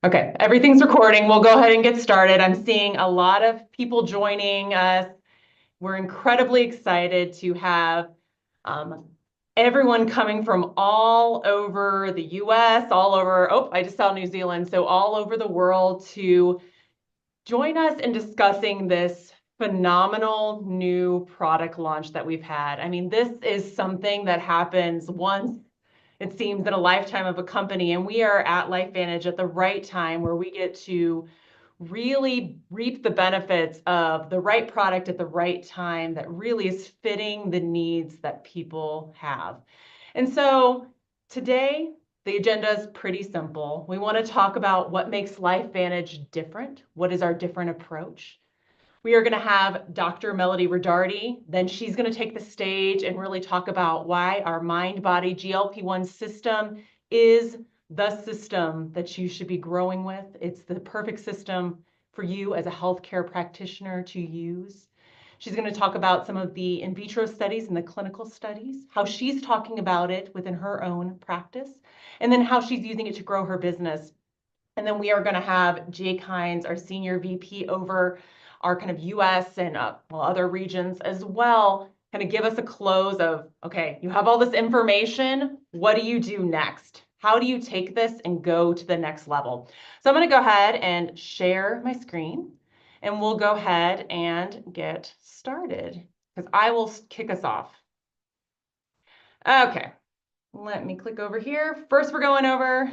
Okay, everything's recording. We'll go ahead and get started. I'm seeing a lot of people joining us. We're incredibly excited to have everyone coming from all over the US, all over, oh, I just saw New Zealand, so all over the world to join us in discussing this phenomenal new product launch that we've had. I mean, this is something that happens once, it seems, in a lifetime of a company, and we are at LifeVantage at the right time where we get to really reap the benefits of the right product at the right time that really is fitting the needs that people have. And so today, the agenda is pretty simple. We want to talk about what makes LifeVantage different. What is our different approach? We are going to have Dr. Melody Rodarte. Then she's going to take the stage and really talk about why our mind-body GLP-1 system is the system that you should be growing with. It's the perfect system for you as a healthcare practitioner to use. She's going to talk about some of the in vitro studies and the clinical studies, how she's talking about it within her own practice, and then how she's using it to grow her business. And then we are going to have Jake Hines, our senior VP over our kind of US and other regions as well, kind of give us a close of, okay, you have all this information. What do you do next? How do you take this and go to the next level? So I'm going to go ahead and share my screen, and we'll go ahead and get started because I will kick us off. Okay, let me click over here. First, we're going over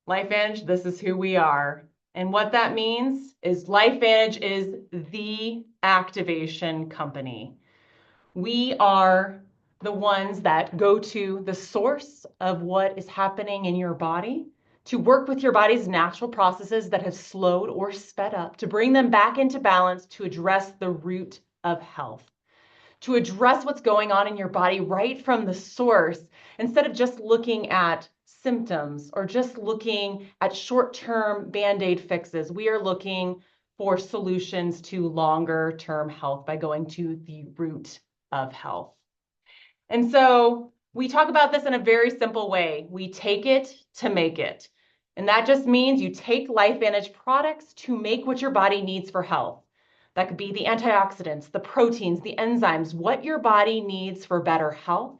LifeVantage. This is who we are. And what that means is LifeVantage is the activation company. We are the ones that go to the source of what is happening in your body to work with your body's natural processes that have slowed or sped up, to bring them back into balance, to address the root of health, to address what's going on in your body right from the source, instead of just looking at symptoms or just looking at short-term Band-Aid fixes. We are looking for solutions to longer-term health by going to the root of health. And so we talk about this in a very simple way. We take it to make it. And that just means you take LifeVantage products to make what your body needs for health. That could be the antioxidants, the proteins, the enzymes, what your body needs for better health.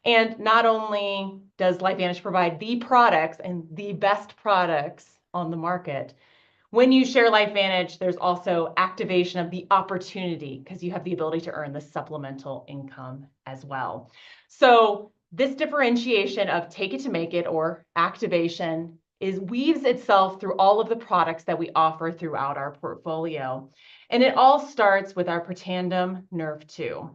And not only does LifeVantage provide the products and the best products on the market, when you share LifeVantage, there's also activation of the opportunity because you have the ability to earn the supplemental income as well. So this differentiation of take it to make it, or activation, weaves itself through all of the products that we offer throughout our portfolio. And it all starts with our Protandim Nerve 2.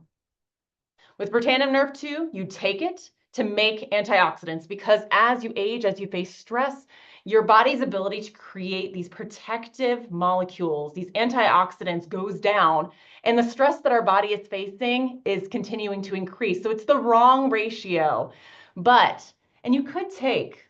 With Protandim Nerve 2, you take it to make antioxidants because as you age, as you face stress, your body's ability to create these protective molecules, these antioxidants, goes down, and the stress that our body is facing is continuing to increase. So it's the wrong ratio. And you could take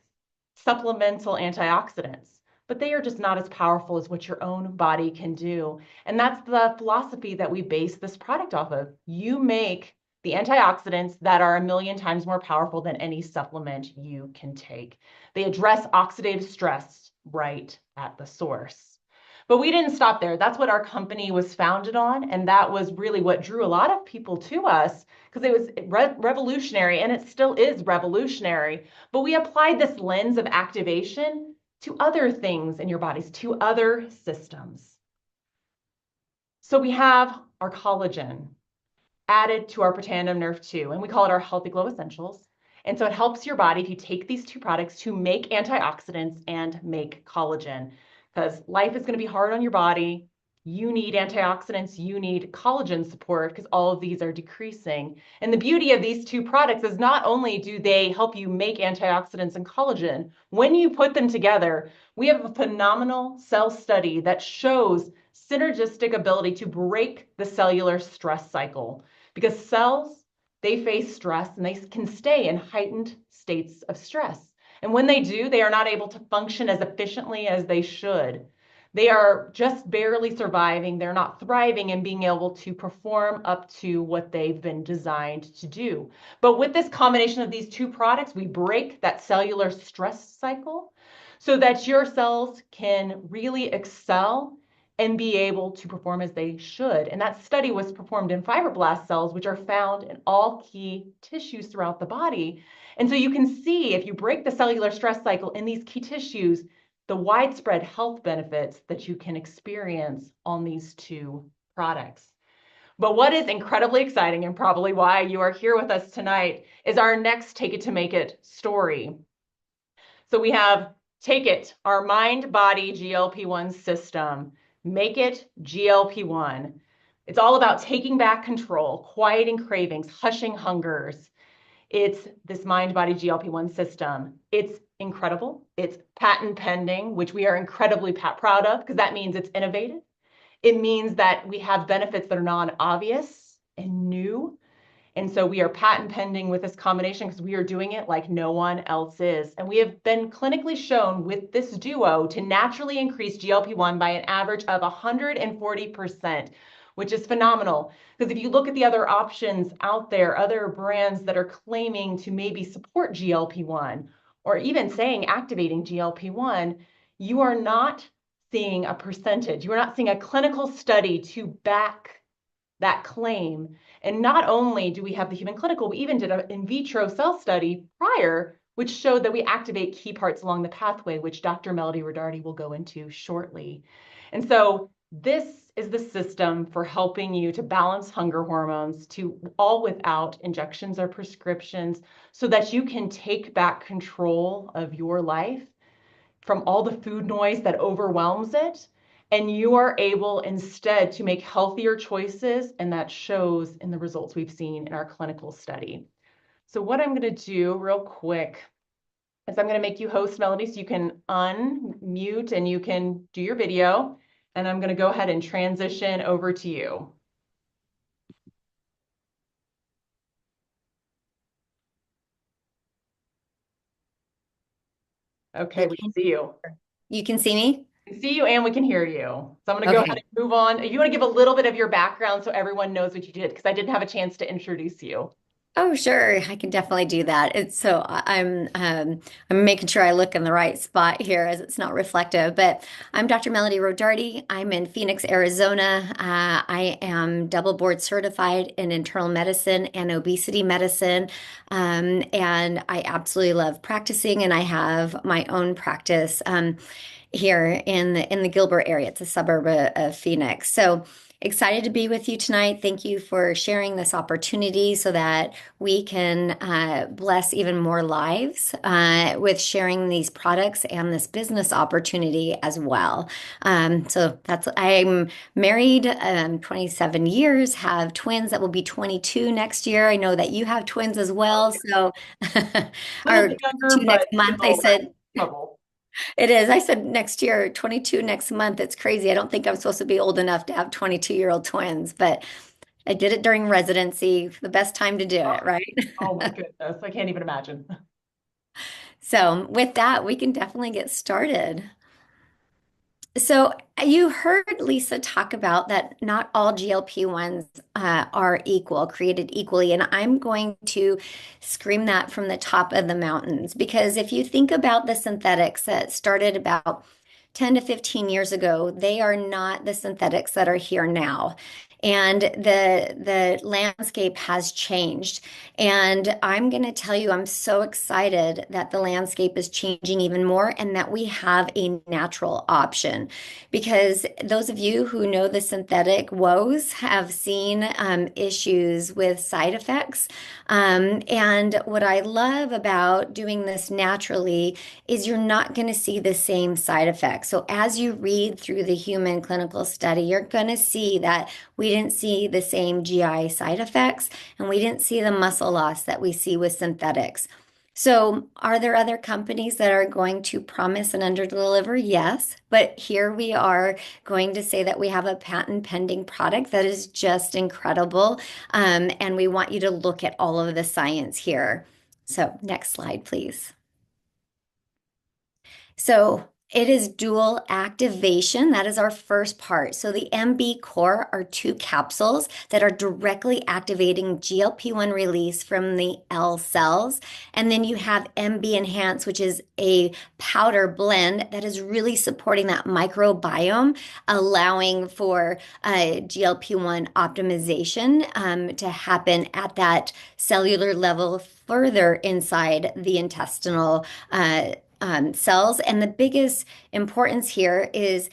supplemental antioxidants, but they are just not as powerful as what your own body can do. And that's the philosophy that we base this product off of. You make the antioxidants that are 1,000,000 times more powerful than any supplement you can take. They address oxidative stress right at the source. But we didn't stop there. That's what our company was founded on, and that was really what drew a lot of people to us because it was revolutionary, and it still is revolutionary. But we applied this lens of activation to other things in your bodies, to other systems. So we have our collagen added to our Protandim Nerve 2, and we call it our Healthy Glow Essentials. And so it helps your body if you take these two products to make antioxidants and make collagen, because life is going to be hard on your body. You need antioxidants, you need collagen support because all of these are decreasing. And the beauty of these two products is not only do they help you make antioxidants and collagen, when you put them together, we have a phenomenal cell study that shows synergistic ability to break the cellular stress cycle. Because cells, they face stress and they can stay in heightened states of stress. And when they do, they are not able to function as efficiently as they should. They are just barely surviving. They're not thriving and being able to perform up to what they've been designed to do. But with this combination of these two products, we break that cellular stress cycle so that your cells can really excel and be able to perform as they should. And that study was performed in fibroblast cells, which are found in all key tissues throughout the body. And so you can see if you break the cellular stress cycle in these key tissues, the widespread health benefits that you can experience on these two products. But what is incredibly exciting, and probably why you are here with us tonight, is our next Take It to Make It story. So we have Take It, our mind-body GLP-1 system. Make it GLP-1. It's all about taking back control, quieting cravings, hushing hungers. It's this mind-body GLP-1 system. It's incredible. It's patent pending, which we are incredibly proud of because that means it's innovative. It means that we have benefits that are non-obvious and new. And so we are patent pending with this combination because we are doing it like no one else is. And we have been clinically shown with this duo to naturally increase GLP-1 by an average of 140%, which is phenomenal. Because if you look at the other options out there, other brands that are claiming to maybe support GLP-1 or even saying activating GLP-1, you are not seeing a percentage. You are not seeing a clinical study to back that claim. And not only do we have the human clinical, we even did an in vitro cell study prior, which showed that we activate key parts along the pathway, which Dr. Melody Rodarte will go into shortly. And so this is the system for helping you to balance hunger hormones to all without injections or prescriptions so that you can take back control of your life from all the food noise that overwhelms it. And you are able instead to make healthier choices, and that shows in the results we've seen in our clinical study. So what I'm going to do real quick is I'm going to make you host, Melody, so you can unmute and you can do your video. And I'm going to go ahead and transition over to you. Okay, we can see you. You can see me? We can see you and we can hear you. So I'm going to go ahead Okay. and move on. You want to give a little bit of your background so everyone knows what you did, because I didn't have a chance to introduce you. Oh, sure. I can definitely do that. It's so I'm making sure I look in the right spot here as it's not reflective. But I'm Dr. Melody Rodarte. I'm in Phoenix, Arizona. I am double board certified in internal medicine and obesity medicine. And I absolutely love practicing, and I have my own practice here in the Gilbert area. It's a suburb of Phoenix. So excited to be with you tonight. Thank you for sharing this opportunity so that we can bless even more lives with sharing these products and this business opportunity as well. So I'm married 27 years, have twins that will be 22 next year. I know that you have twins as well. So A little our bit younger, 22 next but month, I still said. trouble. It is. I said next year, 22 next month. It's crazy. I don't think I'm supposed to be old enough to have 22-year-old twins, but I did it during residency, the best time to do it, right? Oh my goodness, I can't even imagine. So, with that, we can definitely get started. So, you heard Lisa talk about that not all GLP-1s are equal, created equally. And I'm going to scream that from the top of the mountains because if you think about the synthetics that started about 10 to 15 years ago, they are not the synthetics that are here now. And the landscape has changed. And I'm going to tell you, I'm so excited that the landscape is changing even more and that we have a natural option. Because those of you who know the synthetic woes have seen issues with side effects. And what I love about doing this naturally is you're not going to see the same side effects. So as you read through the human clinical study, you're going to see that we didn't see the same GI side effects and we didn't see the muscle loss that we see with synthetics. So, are there other companies that are going to promise and underdeliver? Yes, but here we are going to say that we have a patent pending product that is just incredible. And we want you to look at all of the science here. So, next slide, please. So, It is dual activation. That is our first part. So the MB core are two capsules that are directly activating GLP-1 release from the L cells. And then you have MB enhance, which is a powder blend that is really supporting that microbiome, allowing for GLP-1 optimization to happen at that cellular level further inside the intestinal cells. And the biggest importance here is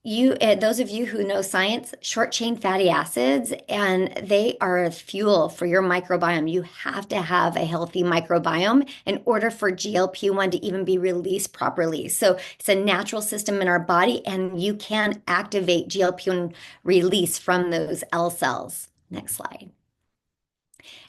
those of you who know science, short chain fatty acids, and they are a fuel for your microbiome. You have to have a healthy microbiome in order for GLP-1 to even be released properly. So it's a natural system in our body, and you can activate GLP-1 release from those L cells. Next slide.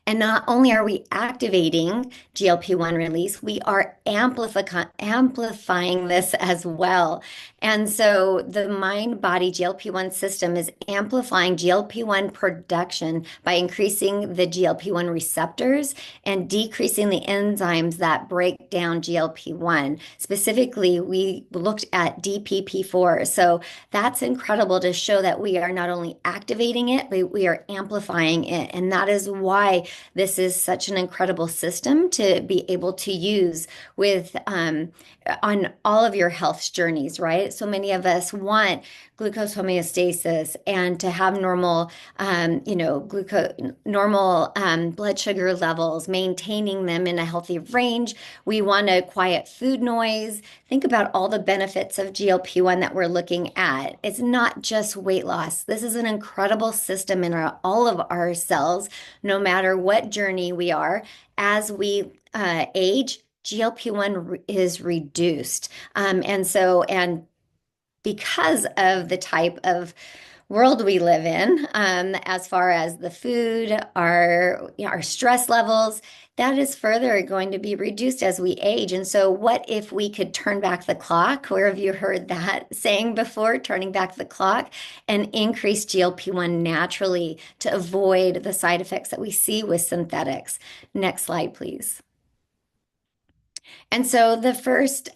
And not only are we activating GLP-1 release, we are amplifying this as well. And so the mind-body GLP-1 system is amplifying GLP-1 production by increasing the GLP-1 receptors and decreasing the enzymes that break down GLP-1. Specifically, we looked at DPP-4. So that's incredible to show that we are not only activating it, but we are amplifying it. And that is why this is such an incredible system to be able to use with on all of your health journeys, right? So many of us want glucose homeostasis and to have normal, normal blood sugar levels, maintaining them in a healthy range. We want to quiet food noise. Think about all the benefits of GLP-1 that we're looking at. It's not just weight loss. This is an incredible system in all of our cells, no matter what journey we are. As we age, GLP-1 is reduced. And because of the type of world we live in, as far as the food, our stress levels, that is further going to be reduced as we age. And so what if we could turn back the clock? Where have you heard that saying before, turning back the clock, and increase GLP-1 naturally to avoid the side effects that we see with synthetics? Next slide, please. And so the first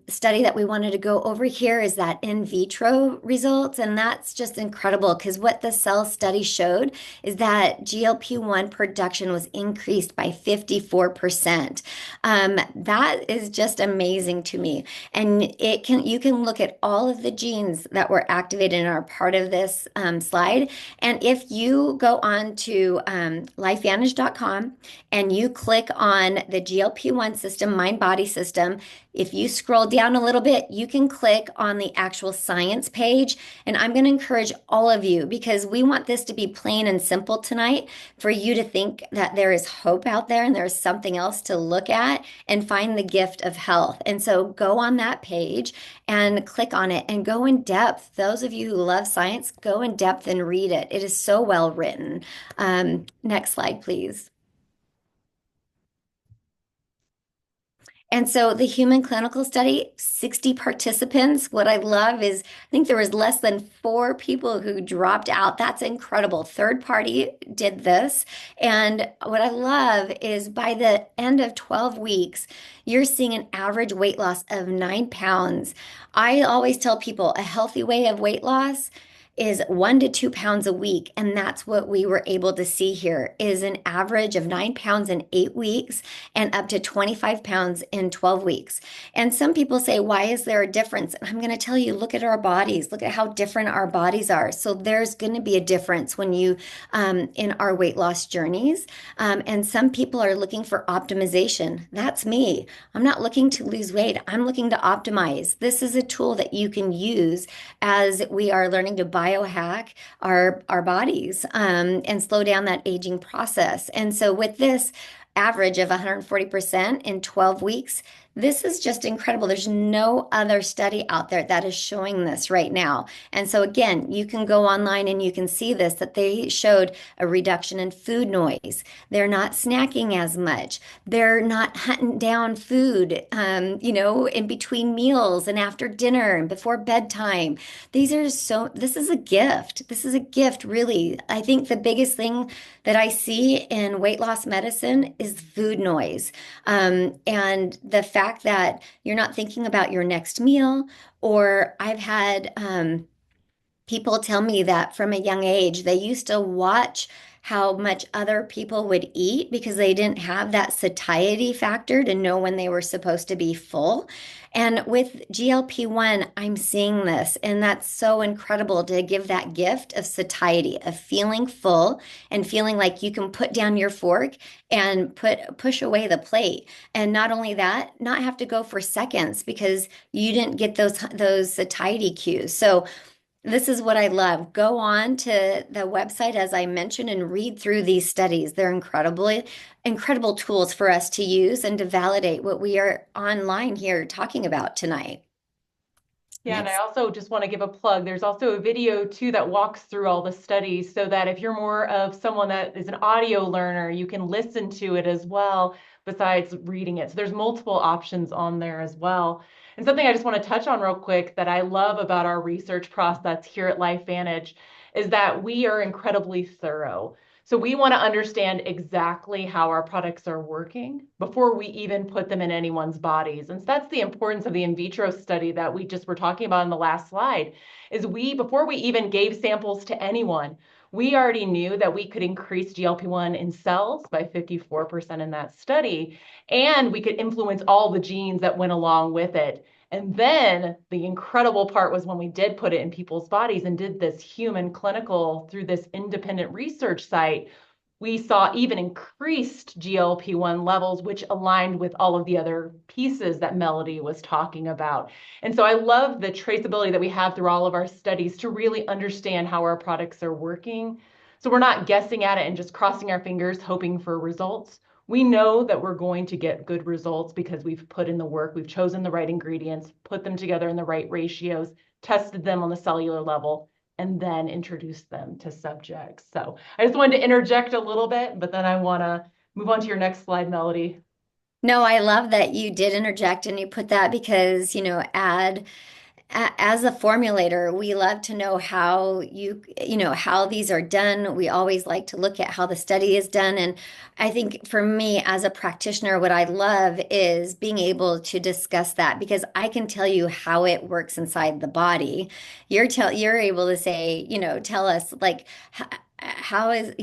study that we wanted to go over here is that in vitro results. And that's just incredible because what the cell study showed is that GLP-1 production was increased by 54%. That is just amazing to me. And you can look at all of the genes that were activated and are part of this slide. And if you go on to LifeVantage.com and you click on the GLP-1 system, mind-body system, if you scroll down a little bit, you can click on the actual science page. And I'm going to encourage all of you, because we want this to be plain and simple tonight, for you to think that there is hope out there and there's something else to look at and find the gift of health. And so go on that page and click on it and go in depth. Those of you who love science, go in depth and read it. It is so well written. Next slide, please. And so the human clinical study, 60 participants. What I love is, I think there was less than 4 people who dropped out. That's incredible. Third party did this. And what I love is by the end of 12 weeks, you're seeing an average weight loss of 9 pounds. I always tell people a healthy way of weight loss is 1 to 2 pounds a week. And that's what we were able to see here, is an average of 9 pounds in 8 weeks and up to 25 pounds in 12 weeks. And some people say, why is there a difference? And I'm going to tell you, look at our bodies, look at how different our bodies are. So there's going to be a difference when you, in our weight loss journeys. And some people are looking for optimization. That's me. I'm not looking to lose weight. I'm looking to optimize. This is a tool that you can use as we are learning to biohack our bodies and slow down that aging process. And so with this average of 140% in 12 weeks, this is just incredible. There's no other study out there that is showing this right now. And so again, you can go online and you can see this, that they showed a reduction in food noise. They're not snacking as much. They're not hunting down food, in between meals and after dinner and before bedtime. This is a gift. This is a gift, really. I think the biggest thing that I see in weight loss medicine is food noise. And the fact fact that you're not thinking about your next meal, or I've had people tell me that from a young age, they used to watch how much other people would eat because they didn't have that satiety factor to know when they were supposed to be full. And with GLP-1, I'm seeing this, and that's so incredible to give that gift of satiety, of feeling full and feeling like you can put down your fork and push away the plate. And not only that, not have to go for seconds because you didn't get those satiety cues. So this is what I love. Go on to the website, as I mentioned, and read through these studies. They're incredible tools for us to use and to validate what we are online here talking about tonight. Yeah, and I Next. also just want to give a plug. There's also a video too that walks through all the studies so that if you're more of someone that is an audio learner, you can listen to it as well besides reading it. So there's multiple options on there as well. And something I just want to touch on real quick that I love about our research process here at LifeVantage is that we are incredibly thorough. So we want to understand exactly how our products are working before we even put them in anyone's bodies. And so that's the importance of the in vitro study that we just were talking about in the last slide, is before we even gave samples to anyone, we already knew that we could increase GLP-1 in cells by 54% in that study, and we could influence all the genes that went along with it. And then the incredible part was when we did put it in people's bodies and did this human clinical through this independent research site, we saw even increased GLP-1 levels, which aligned with all of the other pieces that Melody was talking about. And so I love the traceability that we have through all of our studies to really understand how our products are working. So we're not guessing at it and just crossing our fingers, hoping for results. We know that we're going to get good results because we've put in the work, we've chosen the right ingredients, put them together in the right ratios, tested them on the cellular level, and then introduced them to subjects. So I just wanted to interject a little bit, but then I want to move on to your next slide, Melody. No, I love that you did interject and you put that because, as a formulator, we love to know how how these are done. We always like to look at how the study is done. And I think for me as a practitioner, what I love is being able to discuss that because I can tell you how it works inside the body. You're able to say, tell us like how is,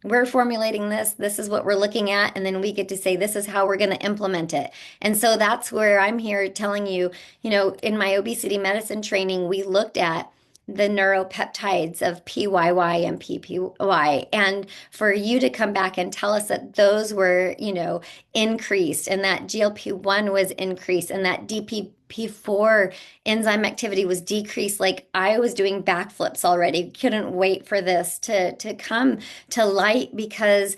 we're formulating this, this is what we're looking at, and then we get to say this is how we're going to implement it. And so that's where I'm here telling you, in my obesity medicine training, we looked at the neuropeptides of PYY and PPY. And for you to come back and tell us that those were, increased and that GLP-1 was increased and that DPP4 enzyme activity was decreased, like I was doing backflips already. Couldn't wait for this to come to light because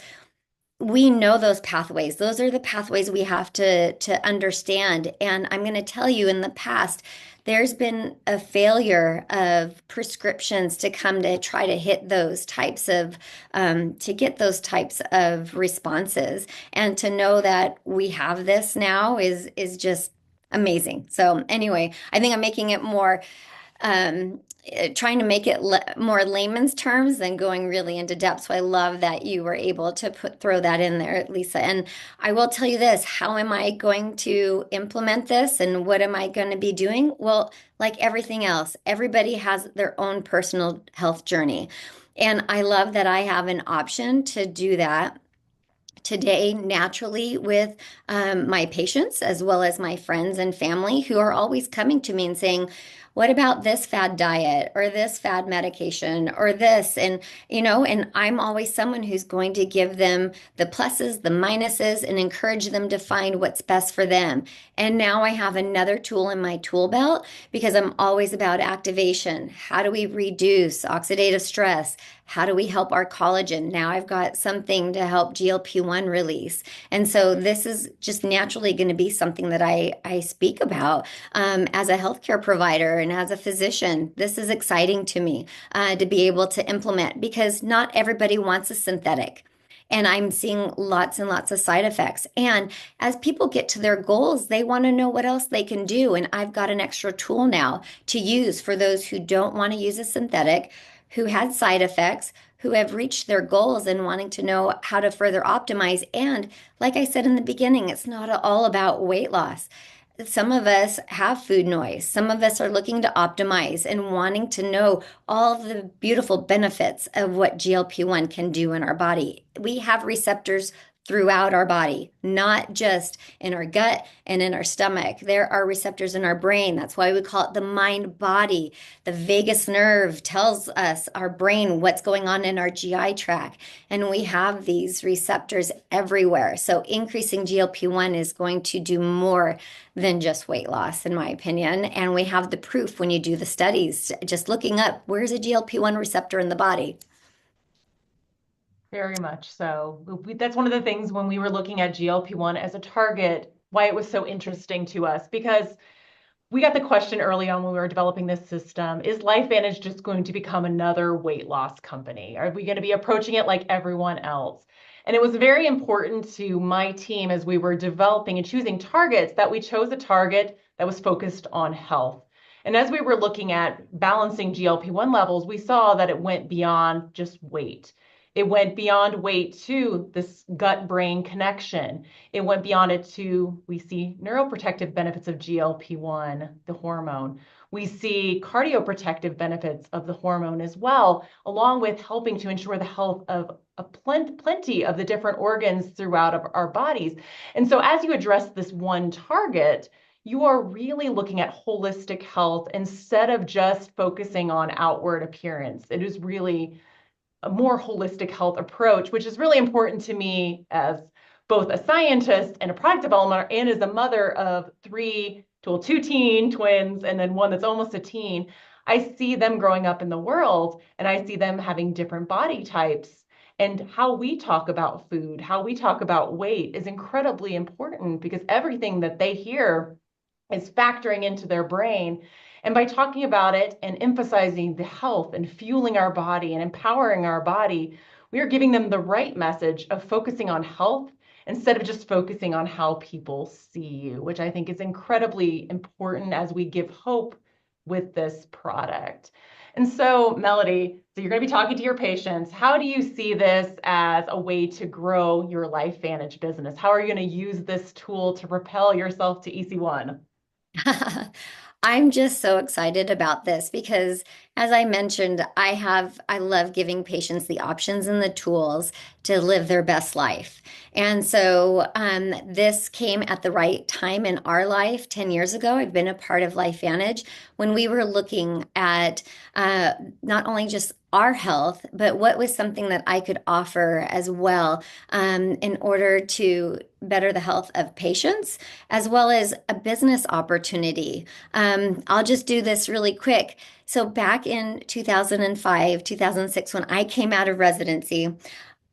we know those pathways. Those are the pathways we have to understand. And I'm going to tell you, in the past, there's been a failure of prescriptions to come to try to hit those types of, to get those types of responses. And to know that we have this now is just amazing. So anyway, I think I'm making it more trying to make it more layman's terms than going really into depth. So I love that you were able to throw that in there, Lisa. And I will tell you this, how am I going to implement this and what am I going to be doing? Well, like everything else, everybody has their own personal health journey. And I love that I have an option to do that today naturally with my patients as well as my friends and family who are always coming to me and saying, what about this fad diet or this fad medication or this? And, and I'm always someone who's going to give them the pluses, the minuses, and encourage them to find what's best for them. And now I have another tool in my tool belt because I'm always about activation. How do we reduce oxidative stress? How do we help our collagen? Now I've got something to help GLP-1 release. And so this is just naturally going to be something that I speak about as a healthcare provider and as a physician. This is exciting to me to be able to implement because not everybody wants a synthetic. And I'm seeing lots and lots of side effects. And as people get to their goals, they want to know what else they can do. And I've got an extra tool now to use for those who don't want to use a synthetic, who had side effects, who have reached their goals and wanting to know how to further optimize. And like I said in the beginning, it's not all about weight loss. Some of us have food noise. Some of us are looking to optimize and wanting to know all of the beautiful benefits of what GLP-1 can do in our body. We have receptors throughout our body, not just in our gut and in our stomach. There are receptors in our brain. That's why we call it the mind body. The vagus nerve tells us, our brain, what's going on in our GI tract. And we have these receptors everywhere. So increasing GLP-1 is going to do more than just weight loss, in my opinion. And we have the proof when you do the studies, just looking up where's a GLP-1 receptor in the body. Very much so. That's one of the things when we were looking at GLP-1 as a target, why it was so interesting to us, because we got the question early on when we were developing this system, is LifeVantage just going to become another weight loss company? Are we going to be approaching it like everyone else? And it was very important to my team as we were developing and choosing targets that we chose a target that was focused on health. And as we were looking at balancing GLP-1 levels, we saw that it went beyond just weight. It went beyond weight to this gut-brain connection. It went beyond it to, we see neuroprotective benefits of GLP-1, the hormone. We see cardioprotective benefits of the hormone as well, along with helping to ensure the health of plenty of the different organs throughout our bodies. And so as you address this one target, you are really looking at holistic health instead of just focusing on outward appearance. It is really a more holistic health approach, which is really important to me as both a scientist and a product developer, and as a mother of two teen twins, and then one that's almost a teen. I see them growing up in the world, and I see them having different body types. And how we talk about food, how we talk about weight is incredibly important, because everything that they hear is factoring into their brain. And by talking about it and emphasizing the health and fueling our body and empowering our body, we are giving them the right message of focusing on health instead of just focusing on how people see you, which I think is incredibly important as we give hope with this product. And so, Melody, so you're going to be talking to your patients. How do you see this as a way to grow your LifeVantage business? How are you going to use this tool to propel yourself to EC1? I'm just so excited about this because, as I mentioned, I love giving patients the options and the tools to live their best life. And so this came at the right time in our life. 10 years ago, I've been a part of LifeVantage when we were looking at not only just our health, but what was something that I could offer as well in order to better the health of patients, as well as a business opportunity. I'll just do this really quick. So back in 2005, 2006, when I came out of residency,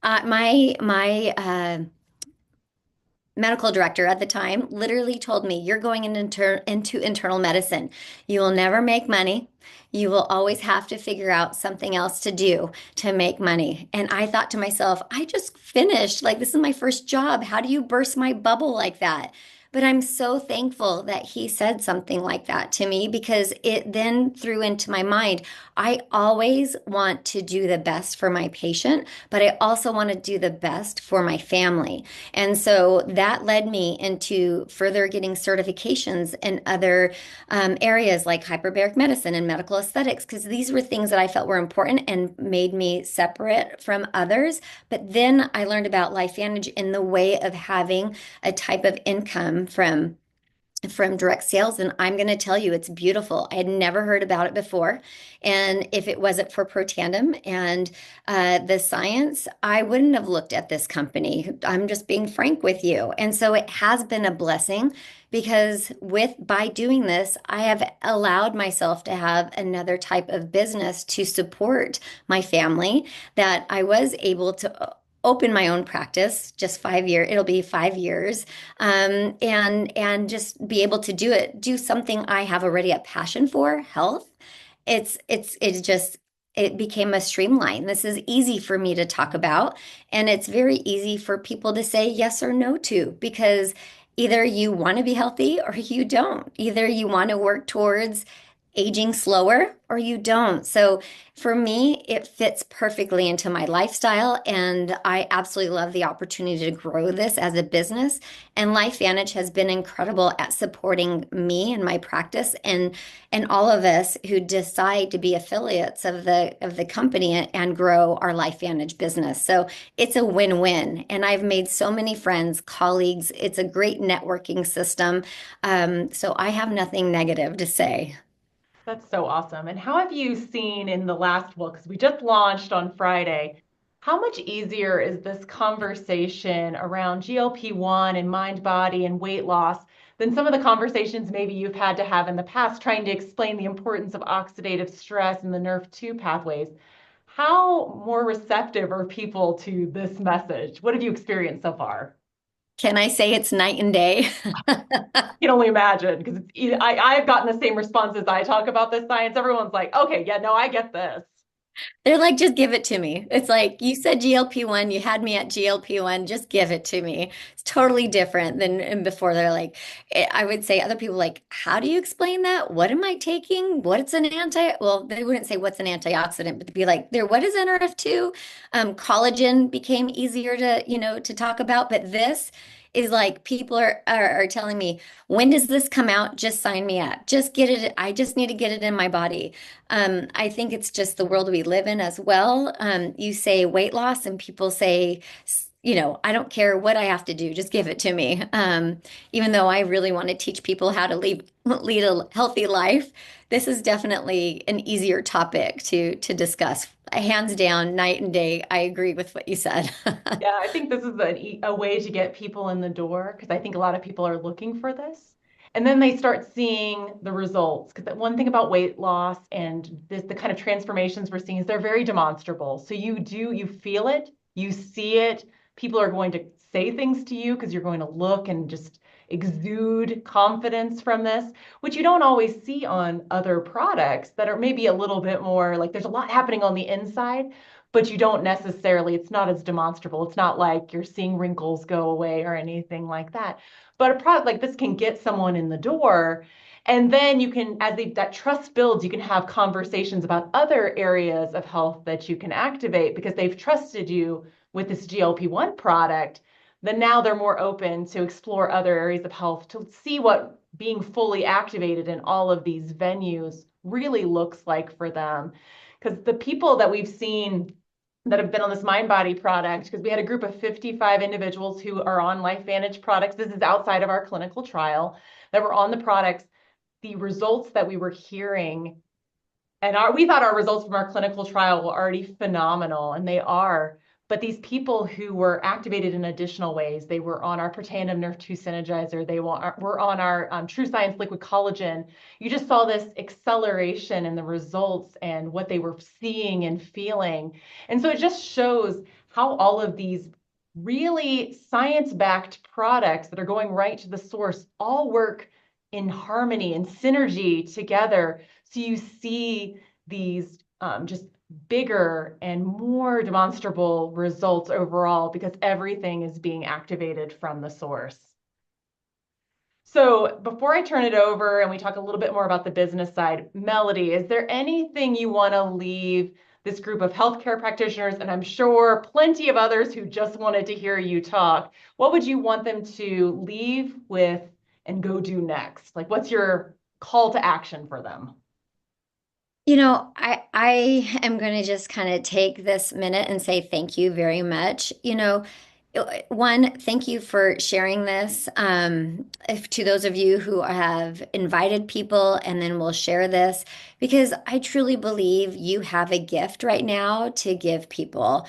my medical director at the time literally told me, "You're going into internal medicine. You will never make money. You will always have to figure out something else to do to make money." And I thought to myself, I just finished, like, this is my first job. How do you burst my bubble like that? But I'm so thankful that he said something like that to me because it then threw into my mind, I always want to do the best for my patient, but I also want to do the best for my family. And so that led me into further getting certifications in other areas like hyperbaric medicine and medical aesthetics, because these were things that I felt were important and made me separate from others. But then I learned about LifeVantage in the way of having a type of income from direct sales, and I'm going to tell you it's beautiful. I had never heard about it before, and if it wasn't for Protandim and the science, I wouldn't have looked at this company. I'm just being frank with you. And so it has been a blessing because by doing this, I have allowed myself to have another type of business to support my family, that I was able to open my own practice, just 5 years, it'll be 5 years, and just be able to do something I have already a passion for, health. It's just, it became a streamline. This is easy for me to talk about, and it's very easy for people to say yes or no to, because either you want to be healthy or you don't. Either you want to work towards aging slower or you don't. So for me, it fits perfectly into my lifestyle, and I absolutely love the opportunity to grow this as a business. And LifeVantage has been incredible at supporting me and my practice, and all of us who decide to be affiliates of the company and grow our LifeVantage business. So it's a win-win. And I've made so many friends, colleagues. It's a great networking system. So I have nothing negative to say. That's so awesome. And how have you seen in the last, well, because we just launched on Friday, how much easier is this conversation around GLP-1 and mind, body, and weight loss than some of the conversations maybe you've had to have in the past trying to explain the importance of oxidative stress and the NRF2 pathways? How more receptive are people to this message? What have you experienced so far? Can I say it's night and day? I can only imagine because I've gotten the same responses. I talk about this science. Everyone's like, okay, yeah, no, I get this. They're like, just give it to me. It's like, you said GLP-1, you had me at GLP-1, just give it to me. It's totally different than before. They're like, I would say other people like, how do you explain that? What am I taking? What's an well, they wouldn't say what's an antioxidant, but they'd be like, what is NRF2? Collagen became easier to talk about, but this is like people are telling me, when does this come out? Just sign me up. Just get it. I just need to get it in my body. I think it's just the world we live in as well. You say weight loss, and people say, I don't care what I have to do, just give it to me. Even though I really want to teach people how to lead a healthy life, this is definitely an easier topic to discuss. Hands down, night and day. I agree with what you said. Yeah, I think this is a way to get people in the door because I think a lot of people are looking for this. And then they start seeing the results. Because one thing about weight loss and the kind of transformations we're seeing is they're very demonstrable. So you feel it, you see it. People are going to say things to you because you're going to look and just exude confidence from this, which you don't always see on other products that are maybe a little bit more like there's a lot happening on the inside, but you don't necessarily, it's not as demonstrable. It's not like you're seeing wrinkles go away or anything like that. But a product like this can get someone in the door. And then you can, that trust builds, you can have conversations about other areas of health that you can activate because they've trusted you with this GLP-1 product. Then now they're more open to explore other areas of health to see what being fully activated in all of these venues really looks like for them. Because the people that we've seen that have been on this mind body product, because we had a group of 55 individuals who are on LifeVantage products. This is outside of our clinical trial that were on the products. The results that we were hearing, and we thought our results from our clinical trial were already phenomenal, and they are. But these people who were activated in additional ways, they were on our protein nerve 2 synergizer, were on our True Science liquid collagen. You just saw this acceleration in the results and what they were seeing and feeling. And so it just shows how all of these really science-backed products that are going right to the source all work in harmony and synergy together. So you see these just bigger and more demonstrable results overall because everything is being activated from the source. So before I turn it over and we talk a little bit more about the business side, Melody, is there anything you want to leave this group of healthcare practitioners, and I'm sure plenty of others who just wanted to hear you talk, what would you want them to leave with and go do next? Like, what's your call to action for them? I am going to just kind of take this minute and say thank you very much. One, thank you for sharing this. To those of you who have invited people and then will share this, because I truly believe you have a gift right now to give people.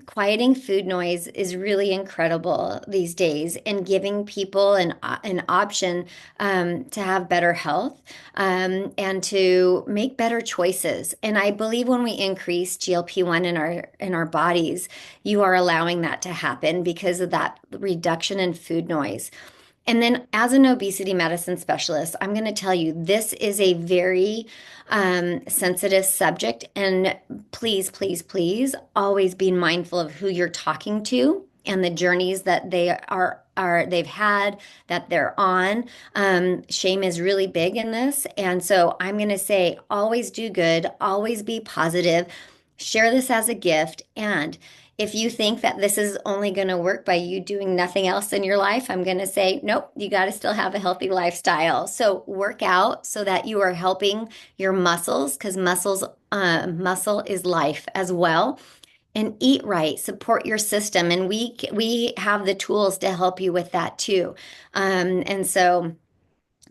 Quieting food noise is really incredible these days, and giving people an option to have better health and to make better choices. And I believe when we increase GLP-1 in our bodies, you are allowing that to happen because of that reduction in food noise. And then, as an obesity medicine specialist, I'm going to tell you this is a very sensitive subject. And please, please, please always be mindful of who you're talking to and the journeys that they've had, that they're on. Shame is really big in this. And so I'm going to say always do good, always be positive, share this as a gift. And if you think that this is only going to work by you doing nothing else in your life, I'm going to say, nope, you got to still have a healthy lifestyle. So work out so that you are helping your muscles, because muscle is life as well. And eat right, support your system, and we have the tools to help you with that too. And so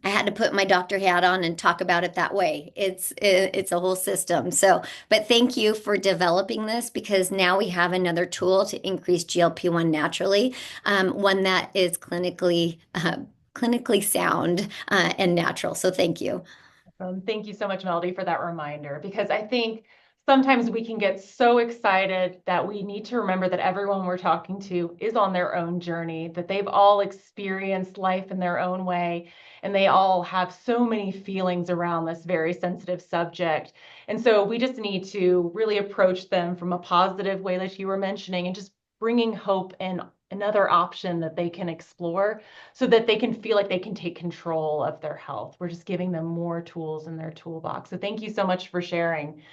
I had to put my doctor hat on and talk about it that way. It's a whole system. So, but thank you for developing this, because now we have another tool to increase GLP-1 naturally, one that is clinically sound and natural. So thank you. Thank you so much, Melody, for that reminder, because I think sometimes we can get so excited that we need to remember that everyone we're talking to is on their own journey, that they've all experienced life in their own way, and they all have so many feelings around this very sensitive subject. And so we just need to really approach them from a positive way, that you were mentioning, and just bringing hope and another option that they can explore, so that they can feel like they can take control of their health. We're just giving them more tools in their toolbox. So thank you so much for sharing.